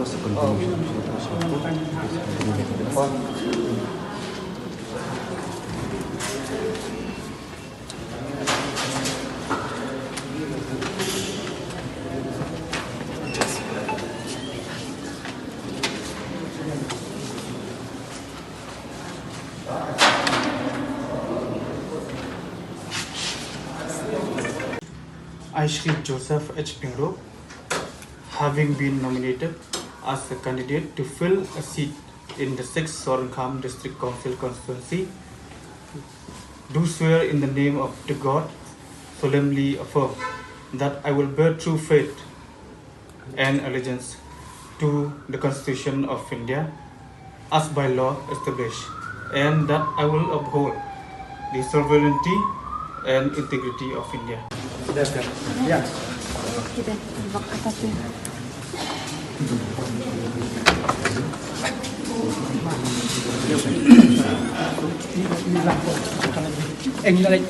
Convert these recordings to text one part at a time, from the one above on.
sa contribution I, Shri Joseph H. Pingro, having been nominated as a candidate to fill a seat in the 6th Sorankam District Council constituency, do swear in the name of the God, solemnly affirm that I will bear true faith and allegiance to the Constitution of India as by law established, and that I will uphold the sovereignty and integrity of India. Ya. Kita bak atas tu. Ini lagi.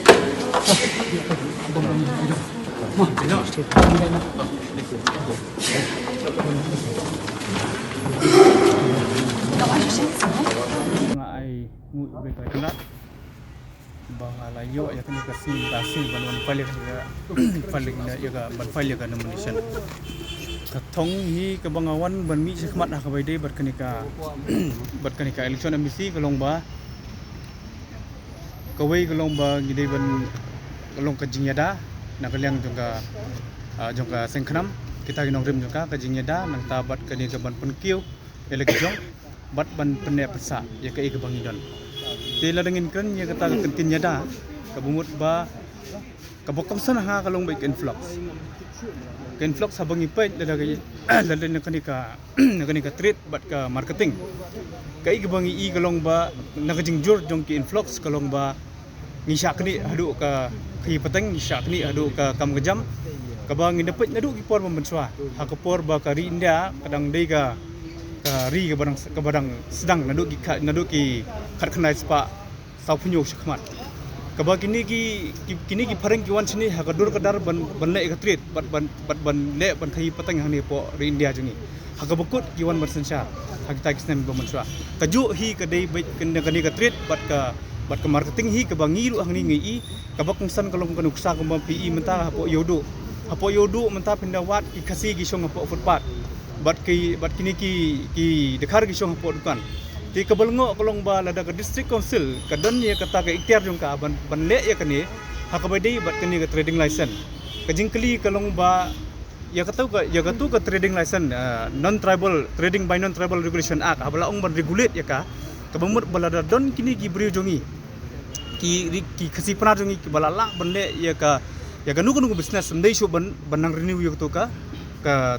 Ai ngui bekai kenat bang alayo ya kini kasih banwan paling ya ga ban paling ga nomination katong hi ka bangawan ban mi sekmat ha kabai dei berkenika election emisi kalong ba kawai kalong ba gidei ban kalong ka jingyada na kalyang jongka sengkhnam kita ginong rim jongka ka jingyada nang tabat kani ka ban penkiu election bat ban penne pesa ya ka ik bangidon tila dengin kan ya kata kentinnya dah kabumut ba kabokam sana ha kalong baik influx habang ipait dada kay dada nakanika trade bat ka marketing kai gibangi i kalong ba nakajingjur jong ki influx kalong ba ngisya kini hadu ka ki peteng ngisya kini hadu ka kam kejam kabang indepet nadu ki por membensua ha ka por ba ka ri india kadang dei ka ri ke badang sedang nadu ki khat khnai spa sau phunyo shakmat kaba kini ki pareng ki wan sini ha kadur kadar ban le ka treat ban le ban thai patang hani po ri india jungi ha ka bakut ki wan ban sensa ha kita kisnem ba manswa kaju hi ka dei bai kani ka treat bat ka marketing hi ka bangi lu hangni ngi ka bakung san kalong kanuksa ko ma pi menta ha po yodu menta pindawat ki khasi ki song po footpath bat kini ki dekhar ki song po dukan ti kabalngo kolong ba lada ka district council ka don ye kata ka ikhtiar jong ka ban le ya kani ha ka badai bat kani ka trading license ka jingkli kolong ba ya katu ka trading license non tribal trading by non tribal regulation act ha bala ong ban regulate ya ka bamut balada don kini ki brio jongi ki khasi pana jongi ki bala la ban le ya ka nu business ndai shu ban nang renew yo to ka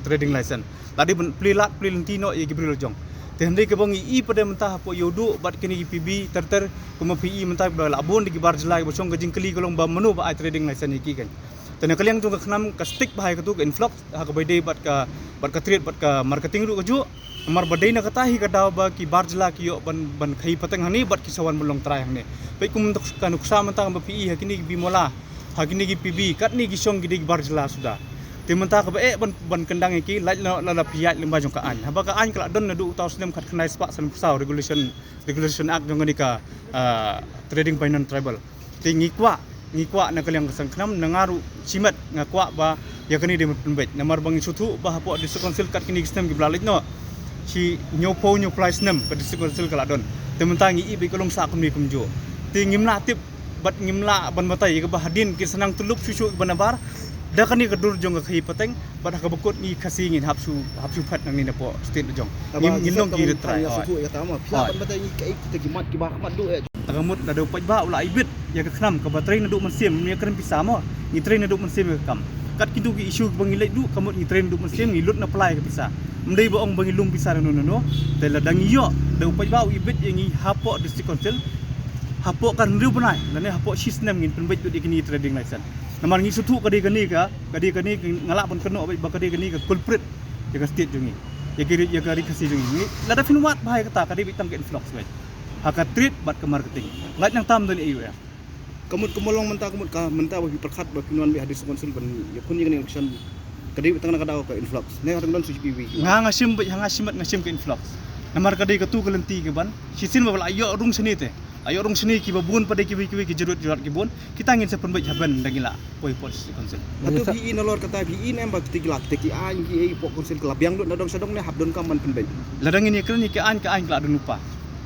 trading license tadi pli lentino ye gibril jong tendai ke bangi i pada mentah po yodu bat kini PB ter kuma PI mentah bala abon di bar jelai bosong ke jingkeli kolong ba menu ba trading license iki kan tena kaliang tu ka khnam ka stick bahai ka tu ka influx ha ka baidei bat ka trade bat ka marketing ru ka ju amar badai na kata hi ka daw ba ki bar jela ki yo ban khai pateng hani bat ki sawan belong trai hang ne pai kum ka nuksa mentang ba PI ha kini bi mola ha kini ki PB kat ni ki song ki bar jela sudah timenta ka ba ban kendang iki laj la piat lemba jong ka an haba ka an kala don nadu taw sinem khat khnai spa san pusau regulation act jong ni ka trading by non tribal ti ngikwa na kalyang sangkhnam nangaru cimat ngakwa ba ya kani de penbet namar bang suthu ba hapo district council kat kini stem gi blalaj no si nyopo price nem ka district council kala don timenta ngi i be kolong sa kumni kumjo ti ngimla tip bat ngimla ban matai ka ba hadin ki senang tulup susu banabar dah kani kedur jong ka hipateng pada ka bekut ni kasi ngin hapsu phat nang ni na po state jong ngin ki retry suku ya tama pla ban batai ni kai kita gimat ki ba mat do ya tagamut na do pajba ula ibit ya ka khnam ka batrai na do mansim ni kan pisamo ni train na do mansim kam kat kitu ki issue bangilai du kamut ni train do mansim ni lut na play ka pisa mdai ba ong bangilum pisa no tela dangiyo do pajba ibit yang hapo district council hapo kan riu banai lane hapo system ngin penbet tu di kini trading license namar ngi sutu kadi kani ngalak pun keno ba kadi kani ka culprit ya ka state jungi ya ka kasi jungi lada finwat bahai kata kadi bitam ke influx wait haka treat bat ke marketing laj nang tam dan eu ya kamut kemolong menta bagi perkhat ba pinuan bi hadis konsul ban ya kun yang election Kadai tengah kada ke influx. Ne kadang suci piwi. Ngasim ngasim ke influx. Namar kadai ke tu kelenti ke ban. Sisin babal ayo rung seni te. Ayo rung seni ki babun pada ki jerut ki bun. Kita ingin sepen baik haban dagila poi polisi konsel. Atau bi nalor kata bi nem bak tigilak teki an ki pok konsel kelab yang dong sedong ne habdon kam ban penbai. Ladang ini kan ke an kelak dun lupa.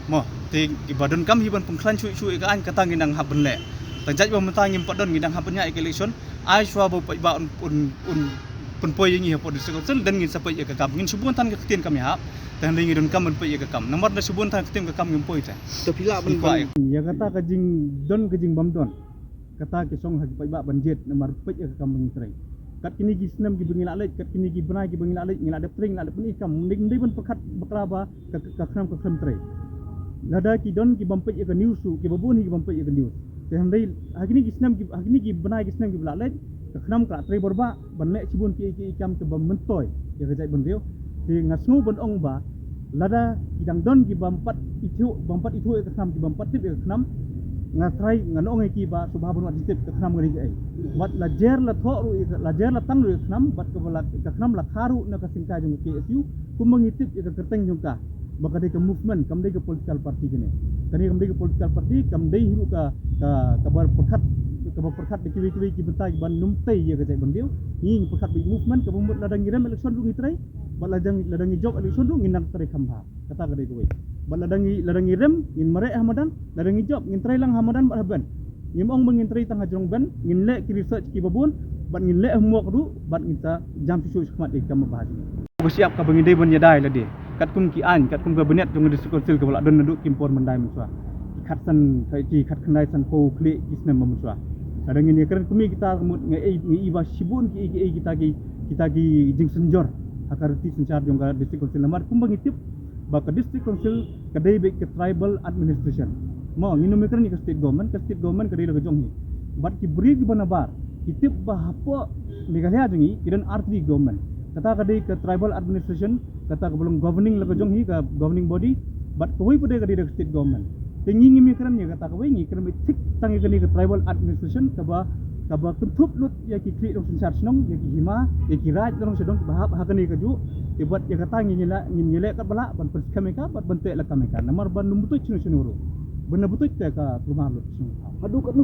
Mo te ibadon kam hiban pengklan cui ke an kata nginang haban le. Tajaj ba mentang ngim padon ngidang habannya election. Ai shwa ba un poi yang hipo di sekonsel dan ngin sapai ke kam ngin subun tan ke ketien kami hap dan ringi don kam poi ke kam nomor da subun tan ketien ke kam ngim poi ta Tapi la ban ya kata ke jing bam don kata ke song hagi pai ba banjet nomor poi ke kam ngin trai kat kini gi senam gi bengila lek kat kini gi benai gi bengila lek ngila ada pring la ada peni kam ndai ban pekat baklaba ke kham trai lada ki don ki bam poi ke newsu ki babun gi bam poi ke news dan ndai hagi ni gi senam gi hagi ni gi benai gi senam gi bela lek kenam krak trai borba banlek cibun ki ikam ke bam mentoy ya gajai ban riu ti ngasnu ban ong ba lada kidang don ki bampat itu ke kenam ki bampat tip ke kenam ngatrai nganong ki ba subha ban tip ke kenam ngari ai wat la jer la tho ru la jer la tang ru ke kenam bat ke bala ke kenam la kharu na ka singka jung ke SU kum mengitip ke kerteng jung ka bakade ke movement kam dei ke political party gini kani kam dei ke political party kam dei hiru ka kabar perkat kabar perkat de kiwi ki bentai ban numtai ye gajai bandiu ni perkat bi movement ke bumut ladang ngiram election du ngitrai bat ladang job election du nginak trai khamha kata gadai ko bat ladang ngiram ngin mare hamadan ladang job ngin trai lang hamadan bat haban ngimong mengin trai tang hajrong ban ngin le ki research ki babun bat ngin le hmuak du bat ngita jam susu khmat de kam bahas ni bersiap ka bangidai ban yadai lade kat kum ki an kat kum ka benet jong district council ka bala don duk kimpor mandai muswa kat san kai ki kat khandai san ko kle kisna muswa kadang ini kerana kami kita mut ngai iba sibun ki kita ki jing senjor akarti sencar jong ka district council namar kum bangitip ba ka district council kadai be ke tribal administration mo ngino mikran ni ka state government kadai la jong hi bat ki beri ki banabar kitip ba hapo Meghalaya jongi kidan RTD government kata kadai ke tribal administration kata ke belum governing la jong hi ka governing body bat koi pade kadai ke state government tinggi ngimi keram ni kata kau ini keram tik tangi kini ke tribal administration kaba kentup lut ya ki kri dong sensar senong ya ki hima ya ki raj dong sedong bahap hakani kaju ibat ya kata ngile kat bala ban perkameka bat bentek la kameka namar ban numbutut cinu cinu ru benar betul ka rumah lut aduh kat nu